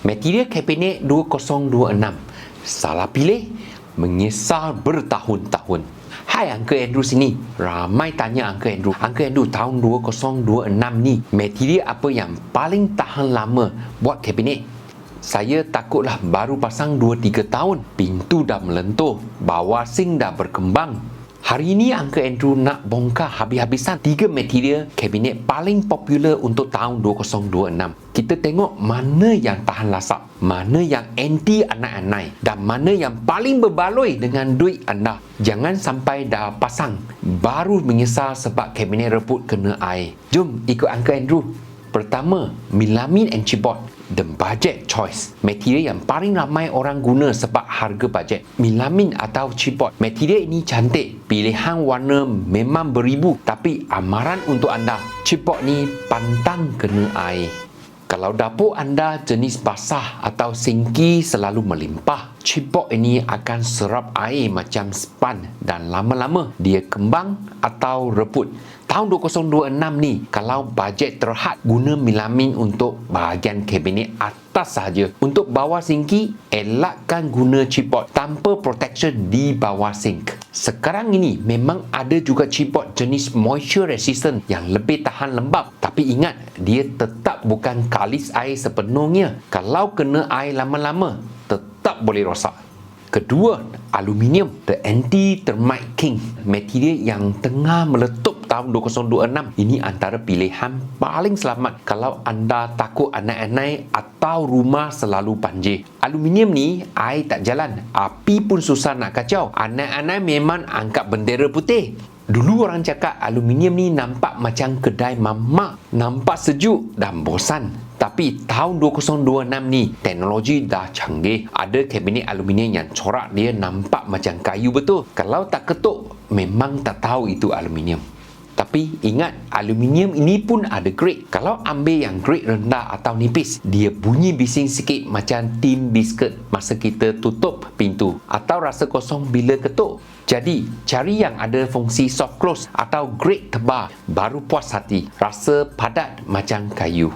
Material kabinet 2026. Salah pilih, menyesal bertahun-tahun. Hai Uncle Andrew sini. Ramai tanya Uncle Andrew. Uncle Andrew, tahun 2026 ni, material apa yang paling tahan lama buat kabinet? Saya takutlah baru pasang 2-3 tahun. Pintu dah melentur. Bawah sink dah berkembang. Hari ini Uncle Andrew nak bongkar habis-habisan 3 material kabinet paling popular untuk tahun 2026. Kita tengok mana yang tahan lasak, mana yang anti anai-anai dan mana yang paling berbaloi dengan duit anda. Jangan sampai dah pasang baru menyesal sebab kabinet rebut kena air. Jom ikut Uncle Andrew. Pertama, melamine and chipboard. The budget choice. Material yang paling ramai orang guna sebab harga bajet. Melamine atau chipboard. Material ini cantik. Pilihan warna memang beribu. Tapi amaran untuk anda, chipboard ni pantang kena air. Kalau dapur anda jenis basah atau sinki selalu melimpah, chipboard ini akan serap air macam span dan lama-lama dia kembang atau rebut. Tahun 2026 ni, kalau bajet terhad, guna melamine untuk bahagian kabinet atas sahaja. Untuk bawah sinki, elakkan guna chipboard tanpa protection di bawah sink. Sekarang ini memang ada juga chipboard jenis moisture resistant yang lebih tahan lembab. Tapi ingat, dia tetap bukan kalis air sepenuhnya. Kalau kena air lama-lama, tetap boleh rosak. Kedua, aluminium, the anti-termite king. Material yang tengah meletup tahun 2026. Ini antara pilihan paling selamat kalau anda takut anai-anai atau rumah selalu banjir. Aluminium ni air tak jalan, api pun susah nak kacau. Anai-anai memang angkat bendera putih. Dulu orang cakap aluminium ni nampak macam kedai mamak, nampak sejuk dan bosan. Tapi tahun 2026 ni, teknologi dah canggih. Ada kabinet aluminium yang corak dia nampak macam kayu betul. Kalau tak ketuk, memang tak tahu itu aluminium. Tapi ingat, aluminium ini pun ada grade. Kalau ambil yang grade rendah atau nipis, dia bunyi bising sikit macam tin biscuit masa kita tutup pintu atau rasa kosong bila ketuk. Jadi, cari yang ada fungsi soft close atau grade tebal, baru puas hati. Rasa padat macam kayu.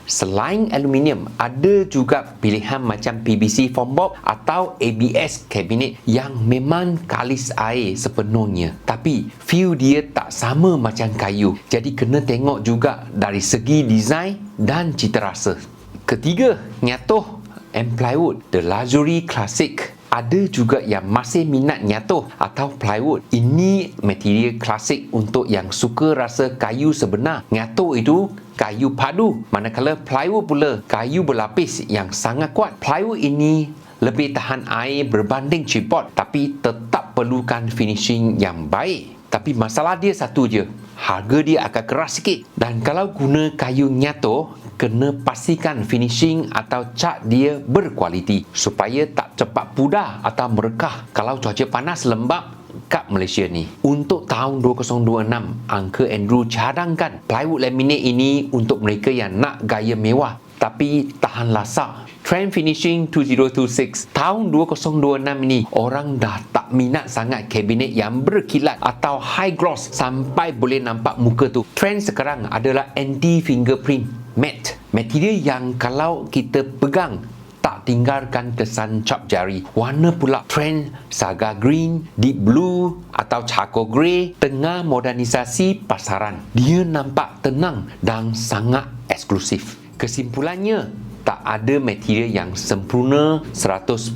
Selain aluminium, ada juga pilihan macam PVC foam box atau ABS kabinet yang memang kalis air sepenuhnya. Tapi feel dia tak sama macam kayu. Jadi kena tengok juga dari segi design dan cita rasa. Ketiga, nyatoh and plywood, the luxury classic. Ada juga yang masih minat nyatoh atau plywood. Ini material klasik untuk yang suka rasa kayu sebenar. Nyatoh itu kayu padu, manakala plywood pula kayu berlapis yang sangat kuat. Plywood ini lebih tahan air berbanding chipboard, tapi tetap perlukan finishing yang baik. Tapi masalah dia satu je, harga dia akan keras sikit. Dan kalau guna kayu nyatoh, kena pastikan finishing atau cat dia berkualiti supaya tak cepat pudar atau merekah kalau cuaca panas lembab kat Malaysia ni. Untuk tahun 2026, Uncle Andrew cadangkan plywood laminate ini untuk mereka yang nak gaya mewah tapi tahan lasak. Trend Finishing 2026. Tahun 2026 ini, orang dah tak minat sangat kabinet yang berkilat atau high gloss sampai boleh nampak muka tu. Trend sekarang adalah anti-fingerprint matte. Material yang kalau kita pegang, tak tinggalkan kesan cap jari. Warna pula trend saga green, deep blue atau charcoal grey. Tengah modernisasi pasaran. Dia nampak tenang dan sangat eksklusif. Kesimpulannya, tak ada material yang sempurna 100%.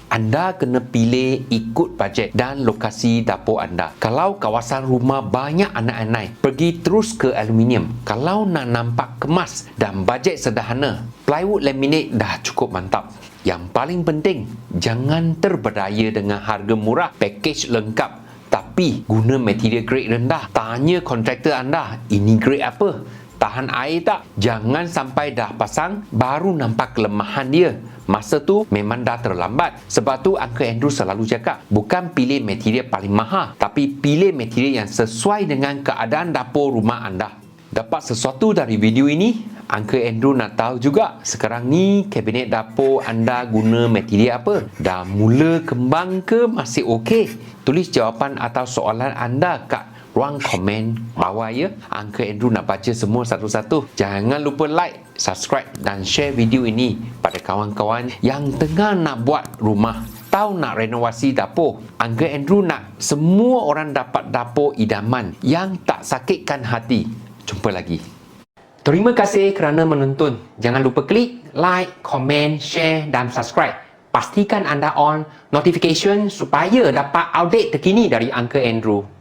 Anda kena pilih ikut bajet dan lokasi dapur anda. Kalau kawasan rumah banyak anai-anai, pergi terus ke aluminium. Kalau nak nampak kemas dan bajet sederhana, plywood laminate dah cukup mantap. Yang paling penting, jangan terberdaya dengan harga murah, package lengkap, tapi guna material grade rendah. Tanya kontraktor anda, ini grade apa? Tahan air tak? Jangan sampai dah pasang baru nampak kelemahan dia. Masa tu memang dah terlambat. Sebab tu Uncle Andrew selalu cakap, bukan pilih material paling mahal, tapi pilih material yang sesuai dengan keadaan dapur rumah anda. Dapat sesuatu dari video ini? Uncle Andrew nak tahu juga sekarang ni kabinet dapur anda guna material apa? Dah mula kembang ke masih okey? Tulis jawapan atau soalan anda kat ruang komen bawah ya. Uncle Andrew nak baca semua satu-satu. Jangan lupa like, subscribe dan share video ini pada kawan-kawan yang tengah nak buat rumah, tahu nak renovasi dapur. Uncle Andrew nak semua orang dapat dapur idaman yang tak sakitkan hati. Jumpa lagi. Terima kasih kerana menonton. Jangan lupa klik like, komen, share dan subscribe. Pastikan anda on notification supaya dapat update terkini dari Uncle Andrew.